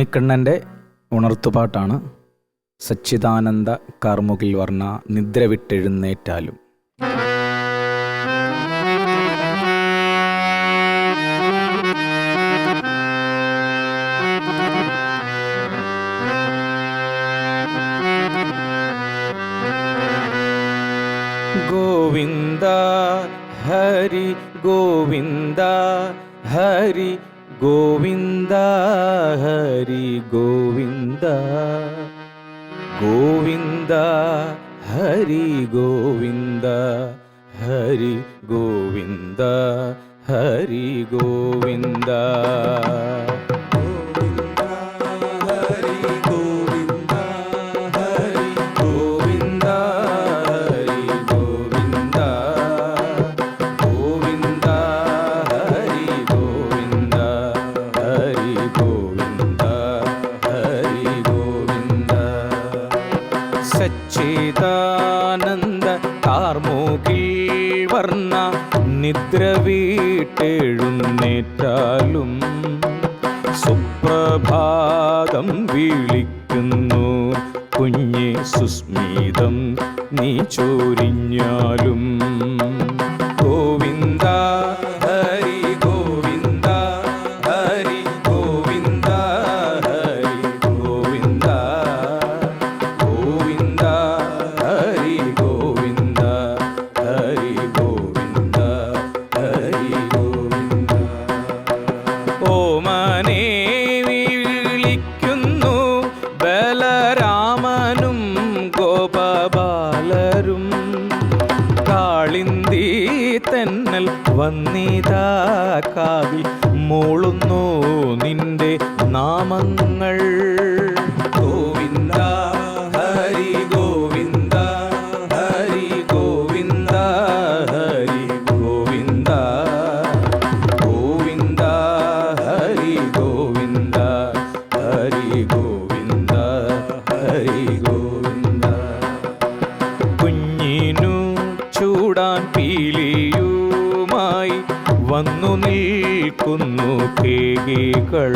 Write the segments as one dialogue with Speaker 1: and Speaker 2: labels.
Speaker 1: ഉണ്ണിക്കണ്ണൻ്റെ ഉണർത്തുപാട്ടാണ്. സച്ചിദാനന്ദ കാർമുകിൽ വർണ്ണ നിദ്ര വിട്ടെഴുന്നേറ്റാലും. ഗോവിന്ദ ഹരി ഗോവിന്ദ ഹരി ഗോവിന്ദ ഹരി ഗോവിന്ദ ഗോവിന്ദ ഹരി ഗോവിന്ദ ഹരി ഗോവിന്ദ ഹരി ഗോവിന്ദ സച്ചിദാനന്ദ കാർമുകിൽ വർണ്ണ നിദ്ര വീട്ടെഴുന്നേറ്റാലും സുപ്രഭാതം വിളിക്കുന്നു കുഞ്ഞെ സുസ്മിതം നീ ചൊരിഞ്ഞാലും. ഗോവിന്ദ ഹരി ഗോവിന്ദ ഹരി ഗോവിന്ദ ഹരി ഗോവിന്ദ ഗോവിന്ദ ഹരി ഗോവിന്ദ ഹരി ഗോവിന്ദ ഹരി ഗോവിന്ദ. ഓമനെ വിളിക്കുന്നു ബലരാമനും ഗോപബാലരും. കാളിന്തി തെന്നൽ വന്നിതാ കാവിൽ മൂളുന്നു നിന്റെ നാമങ്ങൾ. ഗോവിന്ദ ഹരി ഗോവിന്ദ ഹരി ഗോവിന്ദ ഹരി ഗോവിന്ദ ഗോവിന്ദ ഹരി ഗോവിന്ദ ഹരി ഗോവിന്ദ ഹരി ഗോവിന്ദ. കുഞ്ഞിനു ചൂടാൻ പീലിയുമായി വന്നു നിൽക്കുന്നു കേകികൾ.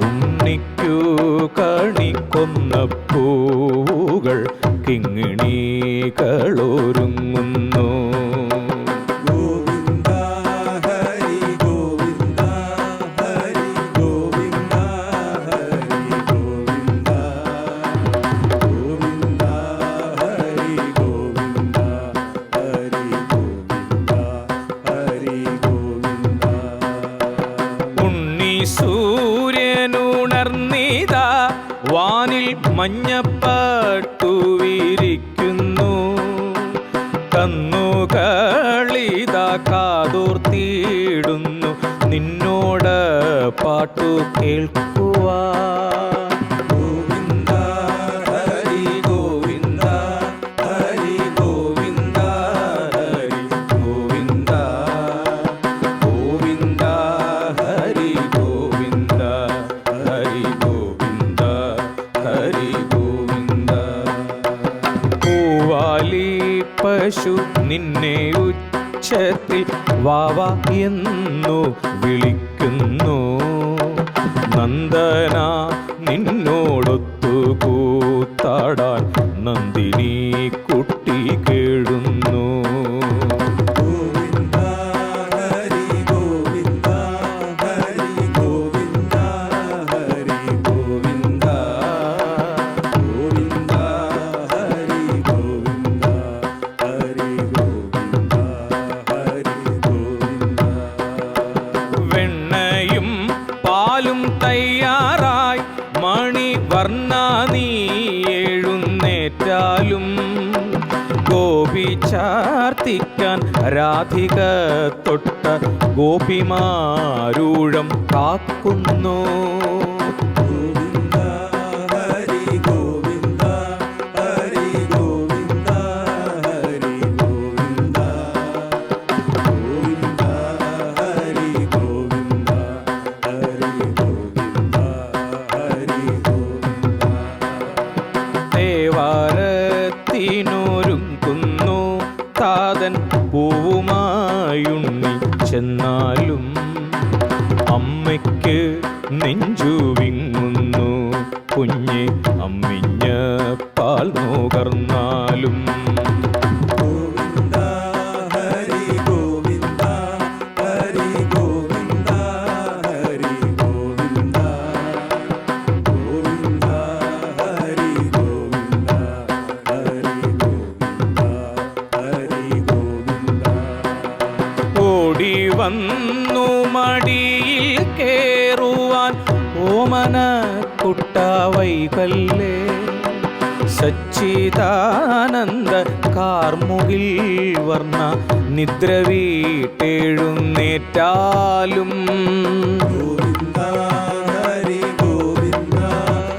Speaker 1: ഉണ്ണിക്കു കണിക്കൊന്ന പൂവുകൾ കിങ്ങിണികളൊരുങ്ങുന്നു.
Speaker 2: ഗോവിന്ദ ഹരി ഗോവിന്ദ ഹരി ഗോവിന്ദ ഹരി ഗോവിന്ദ ഗോവിന്ദ ഹരി ഗോവിന്ദ ഹരി ഗോവിന്ദ ഹരി ഗോവിന്ദ.
Speaker 1: ഉണ്ണി സൂര്യനുണർന്നിതാ വാനിൽ മഞ്ഞപ്പട്ടു വിരിക്കുന്നു. കന്നുകളിതാ കാതോർത്തിയിടുന്നു നിന്നോട് പാട്ടു കേൾക്കുവാൻ.
Speaker 2: ഗോവിന്ദ ഹരി ഗോവിന്ദ ഹരി ഗോവിന്ദ ഹരി ഗോവിന്ദ ഗോവിന്ദ ഹരി ഗോവിന്ദ ഹരി ഗോവിന്ദ ഹരി ഗോവിന്ദ.
Speaker 1: പൂവാലി പശു നിന്നെ ഉച്ചത്തിൽ വാവ എന്നു വിളിക്കുന്നു. നന്ദന നിന്നോടൊത്തു കൂത്താടാൻ നന്ദിനി കുട്ടി കേഴുന്നു.
Speaker 2: ഗോവിന്ദ ഹരി ഗോവിന്ദ ഹരി ഗോവിന്ദ ഹരി ഗോവിന്ദ ഗോവിന്ദ ഹരി ഗോവിന്ദ ഹരി ഗോവിന്ദ ഹരി ഗോവിന്ദ.
Speaker 1: വെണ്ണയും പാലും തയ്യാറായി മണിവർണ്ണ നീ എഴുന്നേറ്റാലും ഗോപി ചാർത്തിക്കാൻ രാധിക തൊട്ട ഗോപിമാരൂഴം കാക്കുന്നു.
Speaker 2: ഗോവിന്ദ ഹരി ഗോവിന്ദ ഹരി ഗോവിന്ദ ഹരി ഗോവിന്ദ ഗോവിന്ദ ഹരി ഗോവിന്ദ ഹരി ഗോവിന്ദ ഹരി ഗോവിന്ദ.
Speaker 1: ദേവാരത്തിനൊരുങ്ങുന്നു താതൻ പൂവുമായുണ്ണി ചെന്നാലും അമ്മയ്ക്ക് നെഞ്ചു വിങ്ങുന്നു. കുഞ്ഞെ അമ്മിഞ്ഞ പാൽ നുകർന്നാലും.
Speaker 2: ഗോവിന്ദ ഹരി ഗോവിന്ദ ഹരി ഗോവിന്ദ ഹരി ഗോവിന്ദ ഗോവിന്ദ ഹരി ഗോവിന്ദ ഹരി ഗോവിന്ദ ഹരി ഗോവിന്ദ.
Speaker 1: ഓടി വന്നു മടിയിൽ കേറുവാൻ ഓമന കുട്ടാവൈകല്ലേ. സച്ചിദാനന്ദ കാർമുകിൽ വർണ്ണ നിദ്ര വീട്ടെഴുന്നേറ്റാലും.
Speaker 2: ഗോവിന്ദ ഹരി ഗോവിന്ദ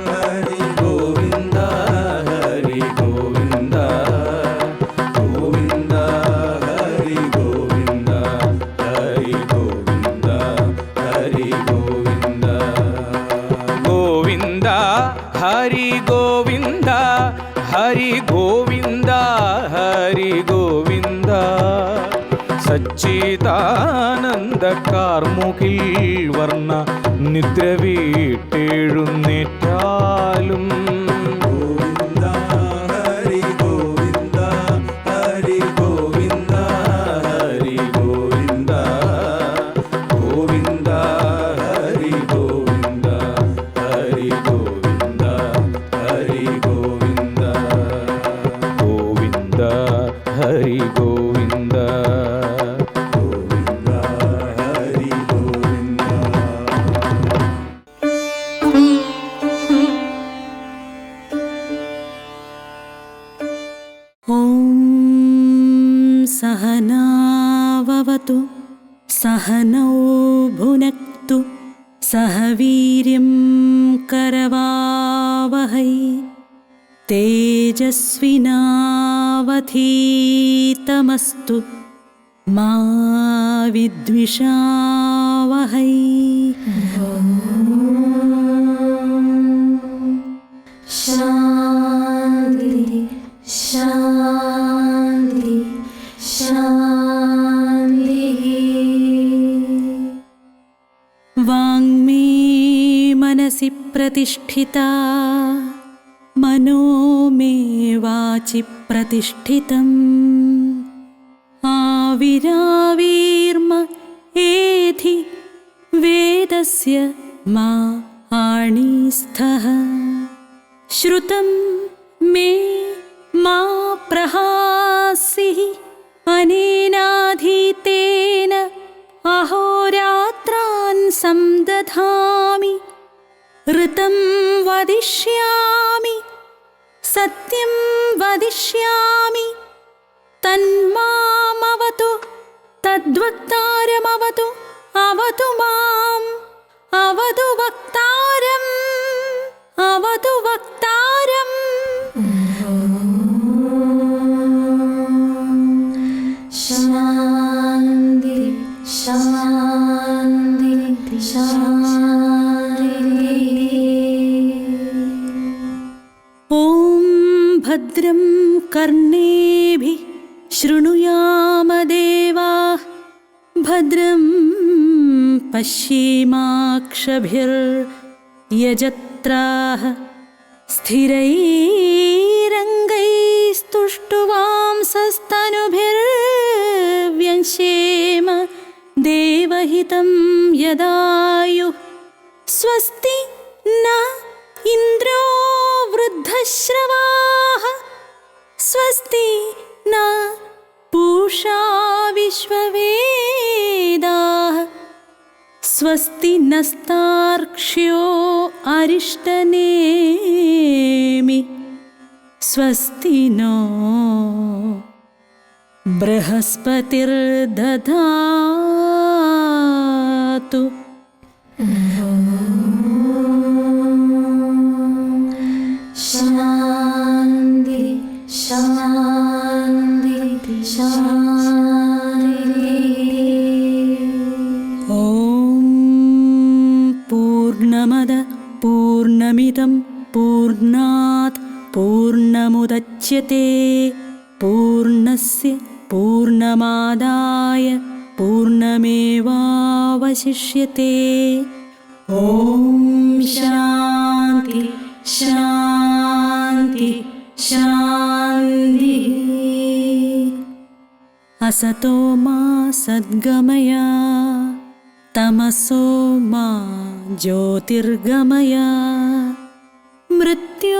Speaker 2: ഹരി ഗോവിന്ദ ഹരി ഗോവിന്ദ ഗോവിന്ദ ഹരി ഗോവിന്ദ ഹരി ഗോവിന്ദ ഹരി ഗോവിന്ദ.
Speaker 1: ഗോവിന്ദ ഹരി ഗോവിന്ദ ഹരി ഗോവിന്ദ ഹരി ഗോവിന്ദ. സച്ചിദാനന്ദ കാർമുകിൽ വർണ്ണ നിദ്ര വീട്ടെഴുന്നേറ്റാലും.
Speaker 2: ഗോവിന്ദ ഹരി ഗോവിന്ദ ഹരി ഗോവിന്ദ ഹരി ഗോവിന്ദ ഗോവിന്ദ ഹരി ഗോവിന്ദ ഹരി ഗോവിന്ദ ഹരി ഗോവിന്ദ
Speaker 1: ഗോവിന്ദ ഹരി ഗോവിന്ദ.
Speaker 2: ഗോവിന്ദ ഹരി ഗോവിന്ദ.
Speaker 3: ॐ सहनाववतु सहनौ भुनक्तु सह वीर्यं करवावहै तेजस्विनावधीतमस्तु मा विद्विषावहै.
Speaker 4: शान्ति शान्ति शान्तिः.
Speaker 3: वाङ्मे मनसि प्रतिष्ठिता मनो मे वाचि प्रतिष्ठितम्. आविराविर्म एधि वेदस्य मा आणीस्थः. श्रुतं मे मा प्रहासिः अनेनाधीतेन अहोरात्रान् संदधामि. ऋतं वदिष्यामि सत्यं वदिष्यामि तन्मामवतु तद्वक्तारमवतु अवतु माम् अवतु वक्तारम् अवतु वक्तारम्.
Speaker 4: शान्ति शान्ति शान्तिः.
Speaker 3: ॐ भद्रं कर्णेभिः शृणुयाम देवाः भद्रं पश्येमाक्षभिर्यजत्राः स्थिरैरङ्गैस्तुष्टुवांसस्तनुभिर्व्यंशेम देवहितं यदायुः. स्वस्ति न इन्द्रो वृद्धश्रवाः स्वस्ति न पूषा विश्ववेदाः स्वस्ति नस्तार्क्ष्यो अरिष्टनेमि स्वस्ति नो बृहस्पतिर्दधातु.
Speaker 4: शान्ति शान्ति शान्तिः.
Speaker 3: ॐ पूर्णमद पूर्णमिदं पूर्णात् पूर्णमुदच्यते पूर्णस्य पूर्णमादाय പൂർണ്ണമേവാവശിഷ്യത്തെ. ഓം ശാന്തി ശാന്തി ശാന്തി. അസതോ മാ സദ്ഗമയ തമസോ മാ ജ്യോതിർഗമയ. മൃത്യോർമാ